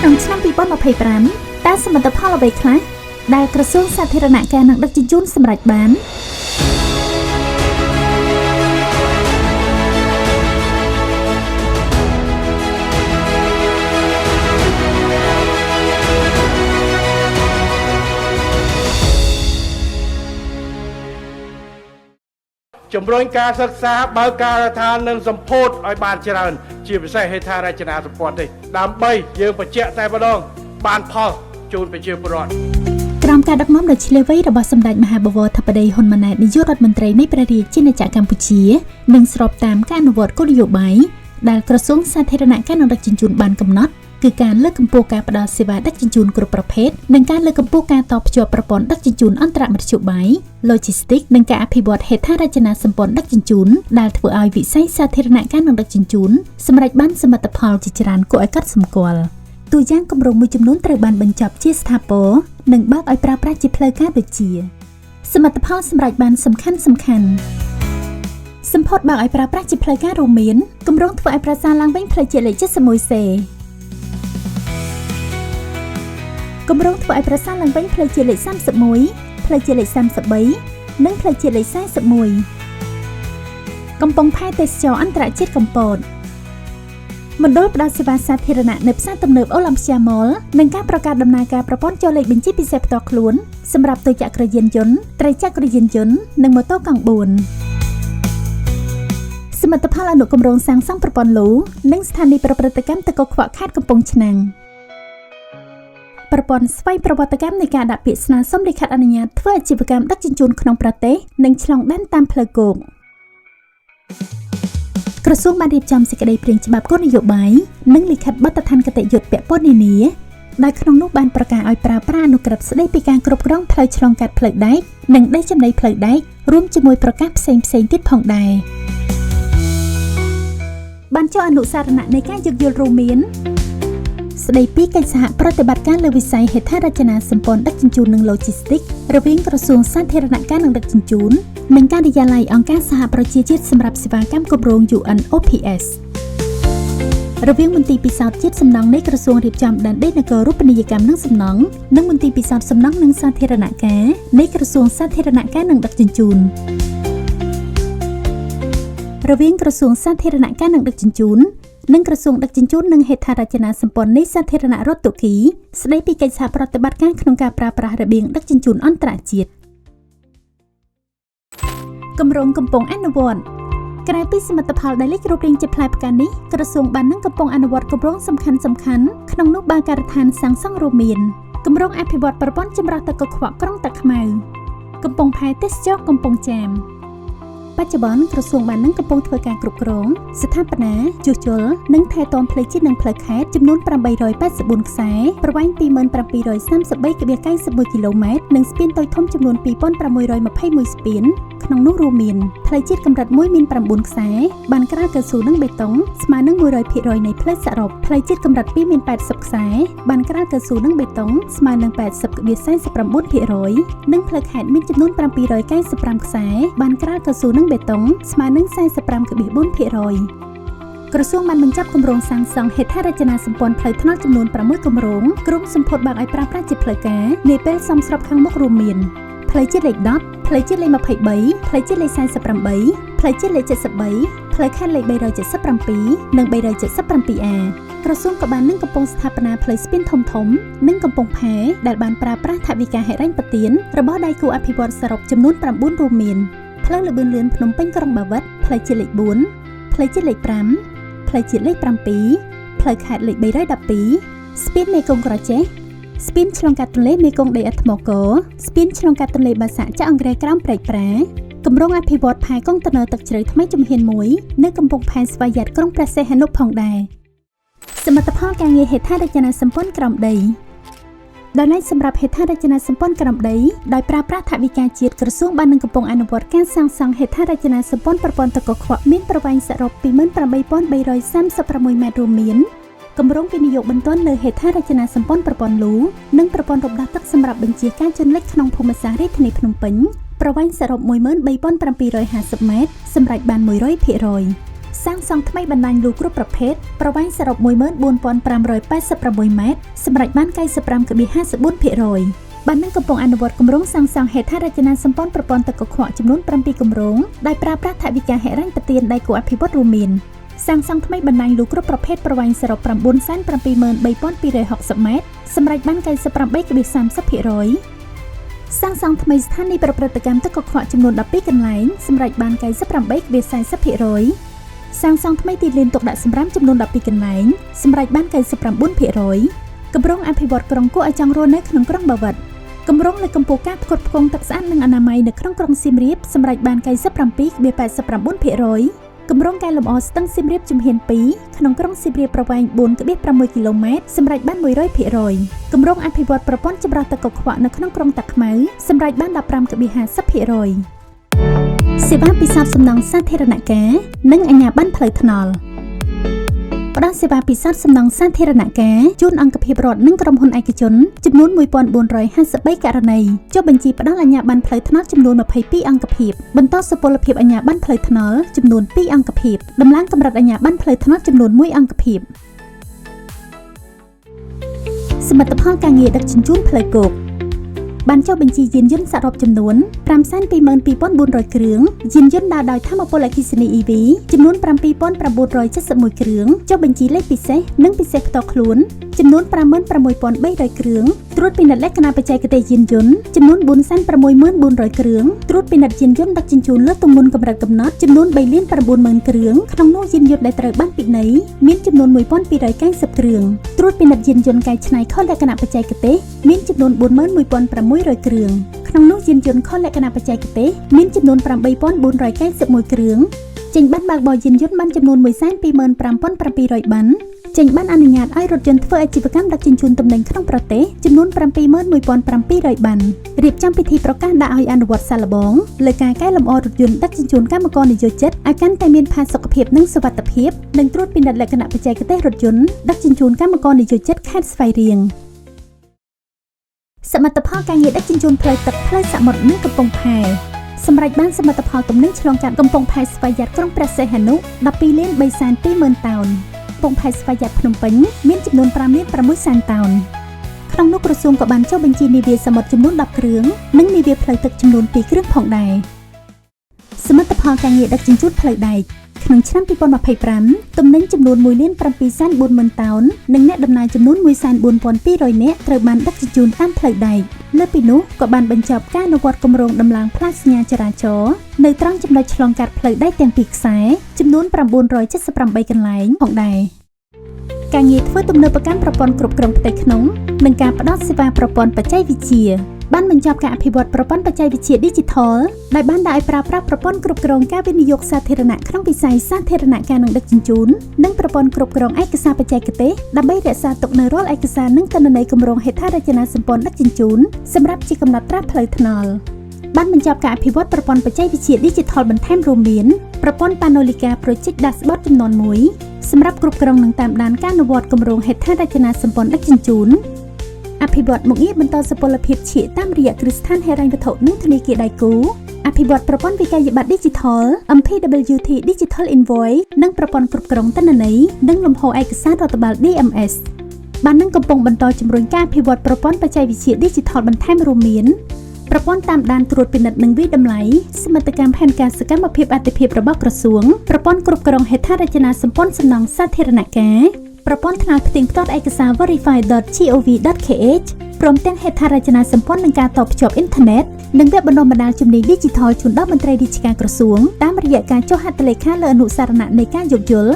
ក្នុងឆ្នាំ2025តើសមិទ្ធផលអ្វីខ្លះដែលក្រសួងសាធារណការនឹងដឹកជញ្ជូនសម្រេចបានជំរុញការសិក្សាបើកការដ្ឋាននិងសម្ពោធឲ្យបានច្រើនជាពិសេសហេដ្ឋារចនាសម្ព័ន្ធនេះដើម្បីយើងបញ្ជាក់តែម្ដងបានផលជូនប្រជាពលរដ្ឋក្រោមការដឹកនាំដ៏ឆ្លៀវវៃរបស់សម្ដេចមហាបវរធិបតីហ៊ុនម៉ាណែតនាយករដ្ឋមន្ត្រីនៃព្រះរាជាណាចក្រកម្ពុជានិងស្របតាមការអនុវត្តគោលនយោបាយដែលក្រសួងសាធារណការនិងដឹកជញ្ជូនបានកំណត់គឺការលើកកម្ពស់ការផ្តល់សេវាដឹកជញ្ជូនគ្រប់ប្រភេទនិងការលើកកម្ពស់ការតភ្ជាប់ប្រព័ន្ធដឹកជញ្ជូនអន្តរមធ្យោបាយ Logistics និងការអភិវឌ្ឍហេដ្ឋារចនាសម្ព័ន្ធដឹកជញ្ជូនដែលធ្វើឲ្យវិស័យសាធារណការនិងដឹកជញ្ជូនសម្រេចបានសមិទ្ធផលជាច្រើនគួរឲ្យកត់សម្គាល់តួយ៉ាងគម្រោងមួយចំនួនត្រូវបានបញ្ចប់ជាស្ថាពរនិងបើកឲ្យប្រើប្រាស់ជាផ្លូវការដូចជាសមិទ្ធផលសម្រេចបានសំខាន់សម្ពោធបើកឲ្យប្រើប្រាស់ជាផ្លូវការរួមមានគម្រោងធ្វើឲ្យប្រសើរឡើងវិញផ្លូវជាតិលេខ 71Cគម្រោងធ្វើឲ្យប្រសើរឡើងវិញផ្លូវជាតិលេខ 31 ផ្លូវជាតិលេខ 33 និងផ្លូវជាតិលេខ 41 កំពង់ផែទេសចរណ៍អន្តរជាតិកំពតមណ្ឌលផ្ដល់សេវាសាធារណៈនៅផ្សារទំនើបអូឡ Olympia Mall និងការប្រកាសដំណើរការប្រព័ន្ធចូលលេខបញ្ជីពិសេសផ្ទាល់ខ្លួនសម្រាប់ទូរចក្រយានយន្តត្រីចក្រយានយន្តនិងម៉ូតូកង់4សមិទ្ធផលអនុគម្រោងសាងសង់ប្រព័ន្ធលូនិងស្ថានីយប្រព្រឹត្តកម្មទឹកកខ្វក់ខេត្តកំពង់ឆ្នាំងប្រព័ន្ធស្វ័យប្រវត្តិកម្មនៃការដាក់ពាក្យស្នើសុំលិខិតអនុញ្ញាតធ្វើអាជីវកម្មដឹកជញ្ជូនក្នុងប្រទេសនិងឆ្លងដែនតាមផ្លូវគោកក្រសួងបានរៀបចំសេចក្តីព្រាងច្បាប់គោលនយោបាយនិងលិខិតបទដ្ឋានគតិយុត្តពាក់ព័ន្ធនានាដែលក្នុងនោះបានប្រកាសឲ្យប្រើប្រាស់អនុក្រឹត្យស្តីពីការគ្រប់គ្រងផ្លូវឆ្លងកាត់ផ្លូវដែកនិងដីចំណីផ្លូវដែករួមជាមួយប្រកាសផ្សេងទៀតផងដែរបានចុះអនុសារណៈនៃការយោគយល់រួមមានស្តីពីកិច្ចសហប្រតិបត្តិការលើវិស័យហេដ្ឋារចនាសម្ព័ន្ធដឹកជញ្ជូននិង Logistics រវាងក្រសួងសាធារណការនិងដឹកជញ្ជូននិងការិយាល័យអង្គការសហប្រជាជាតិសម្រាប់សេវាកម្មគម្រោង UNOPS រវាងមន្ទីរពិសោធន៍ជាតិសំណង់នៃក្រសួងរៀបចំដែនដីនគររូបនីយកម្មនិងសំណង់និងមន្ទីរពិសោធន៍សំណង់និងសាធារណការនៃក្រសួងសាធារណការនិងដឹកជញ្ជូនរវាងក្រសួងសាធារណការនិងដឹកជញ្ជូននិងក្រសួងដឹកជញ្ជូននិងហេដ្ឋារចនាសម្ព័ន្ធនៃសាធារណរដ្ឋទូគីស្តីពីកិច្ចសហប្រតិបត្តិការក្នុងការប្រើប្រាស់របៀងដឹកជញ្ជូនអន្តរជាតិគម្រោងកំពុងអនុវត្តក្រៅពីសមិទ្ធផលដែលលេចរូបរាងជាផ្លែផ្កានេះក្រសួងបាននឹងកំពុងអនុវត្តគម្រោងសំខាន់ក្នុងនោះបានការដ្ឋានសាងសង់រួមមានគម្រោងអភិវឌ្ឍប្រព័ន្ធចម្រោះទឹកកខ្វក់ក្រុងតាខ្មៅកំពង់ផែទេសចរណ៍កំពង់ចាមបច្ចុប្បន្នក្រសួងបាននឹងកំពុងធ្វើការគ្រប់គ្រងស្ថាបនាជួសជុលនិងថែទាំផ្លូវជាតិនិងផ្លូវខេត្តចំនួន884ខ្សែប្រវែង 2733.91 គីឡូម៉ែត្រនិងស្ពានតូចធំចំនួន 2621 ស្ពានក្នុងនោះរួមមានផ្លូវជាតិកម្រិត1មាន9ខ្សែបានក្រាលកៅស៊ូនិងបេតុងស្មើនឹង 100% នៃផ្លូវសរុបផ្លូវជាតិកម្រិត2មាន80ខ្សែបានក្រាលកៅស៊ូនិងបេតុងស្មើនឹង 80.49% និងផ្លូវខេត្តមានចំនួន795ខ្សែបានក្រាលកៅស៊ូនិងបេតុងស្មើនឹង 45.4% ក្រសួងបានបញ្ចប់គម្រោងសាងសង់ហេដ្ឋារចនាសម្ព័ន្ធផ្លូវថ្នល់ចំនួន6គម្រោងក្រុមសម្ពោធបើកឲ្យប្រើប្រាស់ជាផ្លូវការនាពេលសមស្របខាងមុខរួមមានផ្លូវជាតិលេខ10ផ្លូវជាតិលេខ23ផ្លូវជាតិលេខ48ផ្លូវជាតិលេខ73ផ្លូវខេត្តលេខ377និង 377A ក្រសួងក៏បាននឹងកំពុងស្ថាបនាផ្លូវស្ពានធំនិងកំពង់ផែដែលបានប្រើប្រាស់ថវិកាហិរញ្ញប្បទានរបស់ដៃគូអភិវឌ្ឍន៍សរុបចំនួន9រួមមានផ្លូវលបឿនលឿនភ្នំពេញក្រុងបាវិតផ្លូវជាតិលេខ4ផ្លូវជាតិលេខ5ផ្លូវជាតិលេខ7ផ្លូវខេត្តលេខ312ស្ពានមេគង្គក្រចេះស្ពានឆ្លងកាត់ទន្លេមេគង្គដីឥដ្ឋថ្មកស្ពានឆ្លងកាត់ទន្លេបាសាក់ចាក់អង្រែក្រោមព្រែកប្រាគម្រោងអភិវឌ្ឍផែកុងតឺន័រទឹកជ្រៅថ្មីជំហាន1នៅកំពង់ផែស្វយ័តក្រុងព្រះសីហនុផងដែរសមិទ្ធផលការងារហេដ្ឋារចនាសម្ព័ន្ធក្រោមដីដោយឡែកសម្រាប់ហេដ្ឋារចនាសម្ព័ន្ធក្រោមដីដោយប្រើប្រាស់ថវិកាជាតិក្រសួងបាននឹងកំពុងអនុវត្តការសាងសង់ហេដ្ឋារចនាសម្ព័ន្ធប្រព័ន្ធទឹកកខ្វក់មានប្រវែងសរុប 28,336 ម៉ែត្ររួមមានគម្រោងវិនិយោគបន្ទាន់លើហេដ្ឋារចនាសម្ព័ន្ធប្រព័ន្ធលូនិងប្រព័ន្ធរំដោះទឹកសម្រាប់បញ្ជាការជន់លិចក្នុងភូមិសាស្ត្ររាជធានីភ្នំពេញប្រវែងសរុប 13,750 ម៉ែត្រសម្រាប់បាន 100% សាងសង់ថ្មីបណ្ដាញលូគ្រប់ប្រភេទប្រវែងសរុប 14,586 ម៉ែត្រសម្រាប់បាន 95.54%បាននឹងកំពុងអនុវត្តគម្រោងសាងសង់ហេដ្ឋារចនាសម្ព័ន្ធប្រព័ន្ធទឹកកខ្វក់ចំនួន 7 គម្រោងដោយប្រើប្រាស់ថវិកាហិរញ្ញប្បទានដៃគូអភិវឌ្ឍន៍រួមមានសាងសង់ថ្មីបណ្ដាញលូគ្រប់ប្រភេទប្រវែងសរុប 973,260 ម៉ែត្រសម្រាប់បាន 98.30%សាងសង់ថ្មីស្ថានីយ៍ប្រព្រឹត្តកម្មទឹកកខ្វក់ចំនួន 12 កន្លែងសម្រាប់បាន 98.40%សាងសង់ថ្មីទីលានទុកដាក់សម្រាមចំនួន 12 កន្លែងសម្រាប់បាន 99%គម្រោងអភិវឌ្ឍក្រុងគួរឲ្យចង់រស់នៅក្នុងក្រុងបាវិតគម្រោងលើកកម្ពស់ការផ្គត់ផ្គង់ទឹកស្អាតនិងអនាម័យនៅក្នុងក្រុងសៀមរាបសម្រាប់បាន 97.89%គម្រោងកែលម្អស្ទឹងសៀមរាបជំហាន 2 ក្នុងក្រុងសៀមរាបប្រវែង 4.6 គីឡូម៉ែត្រសម្រាប់បាន 100%គម្រោងអភិវឌ្ឍប្រព័ន្ធចម្រោះទឹកកខ្វក់នៅក្នុងក្រុងតាខ្មៅសម្រាប់បាន 15.50%សេវាពិសោធន៍សំណង់សាធារណការនិងអាជ្ញាប័ណ្ណផ្លូវថ្នល់ផ្ដល់សេវាពិសោធន៍សំណង់សាធារណការជូនអង្គភាពរដ្ឋនិងក្រុមហ៊ុនឯកជនចំនួន 1453 ករណីចុះបញ្ជីផ្ដល់អាជ្ញាប័ណ្ណផ្លូវថ្នល់ចំនួន 22 អង្គភាពបន្តសុពលភាពអាជ្ញាប័ណ្ណផ្លូវថ្នល់ចំនួន 2 អង្គភាពដំឡើងកម្រិតអាជ្ញាប័ណ្ណផ្លូវថ្នល់ចំនួន 1 អង្គភាពសមិទ្ធផលការងារដឹកជញ្ជូនផ្លូវគោកបានចុះបញ្ជីយានយន្តសរុបចំនួន 522,400 គ្រឿងយានយន្តដើរដោយថាមពលអគ្គិសនី EV ចំនួន 7,971 គ្រឿងចុះបញ្ជីលេខពិសេសនិងពិសេសផ្ទាល់ខ្លួនចំនួន 56,300 គ្រឿងត្រួតពិនិត្យលក្ខណៈបច្ចេកទេសយានយន្តចំនួន 4,64,400 គ្រឿងត្រួតពិនិត្យយានយន្តដឹកជញ្ជូនលើទម្ងន់កម្រិតកំណត់ចំនួន 3,90,000 គ្រឿងក្នុងនោះយានយន្តដែលត្រូវបានពិន័យមានចំនួន 1,290 គ្រឿងត្រួតពិនិត្យយានយន្តកែច្នៃខុសលក្ខណៈបច្ចេកទេសមានចំនួន 41,600 គ្រឿងក្នុងនោះយានយន្តខុសលក្ខណៈបច្ចេកទេសមានចំនួន 8,491 គ្រឿងចេញបានបើកបរយានយន្តបានចំនួន 125,700 បានចេញបានអនុញ្ញាតឲ្យរថយន្តធ្វើអាជីវកម្មដឹកជញ្ជូនទំនិញក្នុងប្រទេសចំនួន 71,700 បានរៀបចំពិធីប្រកាសដាក់ឲ្យអនុវត្តសាកល្បងលើការកែលម្អរថយន្តដឹកជញ្ជូនកម្មករនិយោជិតឲ្យកាន់តែមានផាសុកភាពនិងសុវត្ថិភាពនិងត្រួតពិនិត្យលក្ខណៈបច្ចេកទេសរថយន្តដឹកជញ្ជូនកម្មករនិយោជិតខេត្តស្វាយរៀងសមិទ្ធផលការងារដឹកជញ្ជូនផ្លូវទឹកផ្លូវសមុទ្រនិងកំពង់ផែសម្រាប់បានសមិទ្ធផលទំនិញឆ្លងកាត់កំពង់ផែស្វយ័តក្រុងព្រះសីហនុ 12,320,000 តោនកំពង់ផែស្វយ័តភ្នំពេញមានចំនួន 5,600,000 តោនក្នុងនោះក្រសួងក៏បានចុះបញ្ជីនាវាសមុទ្រចំនួន 10 គ្រឿងនិងនាវាផ្លូវទឹកចំនួន 2 គ្រឿងផងដែរសមិទ្ធផលការងារដឹកជញ្ជូនផ្លូវដែកក្នុងឆ្នាំ 2025 ទំនិញចំនួន 1,740,000 តោននិងអ្នកដំណើរចំនួន 14,200 នាក់ត្រូវបានដឹកជញ្ជូនតាមផ្លូវដែកលើពីនោះក៏បានបញ្ចប់ការអនុវត្តគម្រោងដំឡើងផ្លាកសញ្ញាចរាចរណ៍នៅត្រង់ចំណុចឆ្លងកាត់ផ្លូវដែកទាំងពីរខ្សែចំនួន 978 កន្លែងផងដែរការងារធ្វើទំនើបកម្មប្រព័ន្ធគ្រប់គ្រងផ្ទៃក្នុងនិងការផ្តល់សេវាប្រព័ន្ធបច្ចេកវិទ្យាបានបញ្ចប់ការអភិវឌ្ឍប្រព័ន្ធបច្ចេកវិទ្យា Digital ដែលបានដាក់ឲ្យប្រើប្រាស់ប្រព័ន្ធគ្រប់គ្រងការវិនិយោគសាធារណៈក្នុងវិស័យសាធារណការនិងដឹកជញ្ជូននិងប្រព័ន្ធគ្រប់គ្រងឯកសារបច្ចេកទេសដើម្បីរក្សាទុកនូវរាល់ឯកសារនិងទិន្នន័យគម្រោងហេដ្ឋារចនាសម្ព័ន្ធដឹកជញ្ជូនសម្រាប់ជាកំណត់ត្រាផ្លូវថ្នល់បានបញ្ចប់ការអភិវឌ្ឍប្រព័ន្ធបច្ចេកវិទ្យា Digital បន្ថែមរួមមានប្រព័ន្ធ Panolica Project Dashboard ចំនួន 1សម្រាប់គ្រប់គ្រងនិងតាមដានការអនុវត្តគម្រោងហេដ្ឋារចនាសម្ព័ន្ធដឹកជញ្ជូនអភិវឌ្ឍមុខងារបន្តសុពលភាពឈាកតាមរយៈគ្រឹះស្ថានហិរញ្ញវត្ថុនិងធនាគារដៃគូអភិវឌ្ឍប្រព័ន្ធវិក័យប័ត្រ Digital MPWT Digital Invoice និងប្រព័ន្ធគ្រប់គ្រងទិន្នន័យនិងលំហូរឯកសាររដ្ឋបាល DMS បាននឹងកំពុងបន្តជំរុញការអភិវឌ្ឍប្រព័ន្ធបច្ចេកវិទ្យា Digital បន្ថែមរួមមានប្រព័ន្ធតាមដានត្រួតពិនិត្យនិងវិតម្លៃសមិទ្ធកម្មផែនការសកម្មភាពអាទិភាពរបស់ក្រសួងប្រព័ន្ធគ្រប់គ្រងហេដ្ឋារចនាសម្ព័ន្ធសំណង់សាធារណការប្រព័ន្ធថ្នល់ផ្ទៀងផ្ទាត់ឯកសារ verify.gov.kh ព្រមទាំងហេដ្ឋារចនាសម្ព័ន្ធនឹងការតភ្ជាប់អ៊ីនធឺណិតនិងវគ្គបណ្ដុះបណ្ដាលជំនាញ Digital ជូនដល់មន្ត្រីរាជការក្រសួងតាមរយៈការចុះហត្ថលេខាលើអនុសារណៈនៃការយោគយល់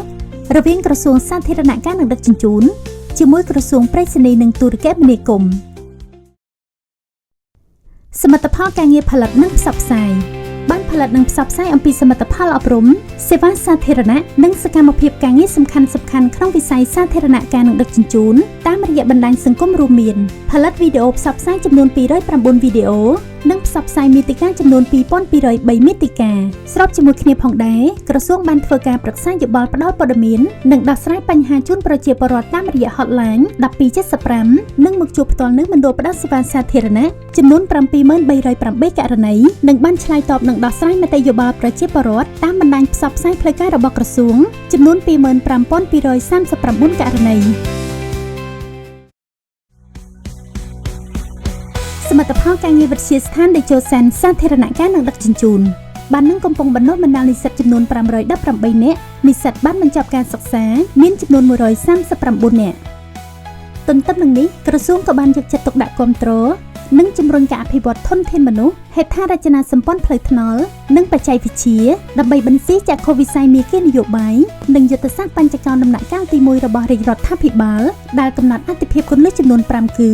រវាងក្រសួងសាធារណការនិងដឹកជញ្ជូនជាមួយក្រសួងប្រៃសណីនិងទូរគមនាគមន៍សមិទ្ធផលការងារផលិតនិងផ្សព្វផ្សាយបានផលិតនិងផ្សព្វផ្សាយអំពីសមិទ្ធផលអប់រំសេវាសាធារណៈនិងសកម្មភាពការងារសំខាន់ៗក្នុងវិស័យសាធារណការនិងដឹកជញ្ជូនតាមរយៈបណ្ដាញសង្គមរួមមានផលិតវីដេអូផ្សព្វផ្សាយចំនួន209វីដេអូ និងផ្សព្វផ្សាយមាតិកាចំនួន 2203 មាតិកាស្របជាមួយគ្នាផងដែរក្រសួងបានធ្វើការប្រឹក្សាយោបល់ផ្ដល់ព័ត៌មាននិងដោះស្រាយបញ្ហាជូនប្រជាពលរដ្ឋតាមរយៈ Hotline 1275និងមកជួបផ្ទាល់នៅមណ្ឌលផ្ដល់សេវាសាធារណៈចំនួន 7308 ករណីនិងបានឆ្លើយតបនិងដោះស្រាយមតិយោបល់ប្រជាពលរដ្ឋតាមបណ្ដាញផ្សព្វផ្សាយផ្លូវការរបស់ក្រសួងចំនួន 25239 ករណីសមិទ្ធផលការងារវិទ្យាស្ថានតេជោសានសាធារណការនិងដឹកជញ្ជូនបាននឹងកំពុងបណ្ដុះបណ្ដាលនិស្សិតចំនួន518នាក់និស្សិតបានបញ្ចប់ការសិក្សាមានចំនួន139នាក់ទន្ទឹមនឹងនេះក្រសួងក៏បានយកចិត្តទុកដាក់គាំទ្រនិងជំរុញការអភិវឌ្ឍធនធានមនុស្សហេដ្ឋារចនាសម្ព័ន្ធផ្លូវថ្នល់និងបច្ចេកវិទ្យាដើម្បីបន្ស៊ីចក្ខុវិស័យមាគ៌ានយោបាយនិងយុទ្ធសាស្ត្របញ្ចកោណដំណាក់កាលទី1របស់រាជរដ្ឋាភិបាលដែលកំណត់អាទិភាពគន្លឹះចំនួន5គឺ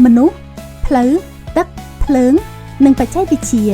មនុស្សផ្លូវទឹកភ្លើងនិងបច្ចេកវិទ្យា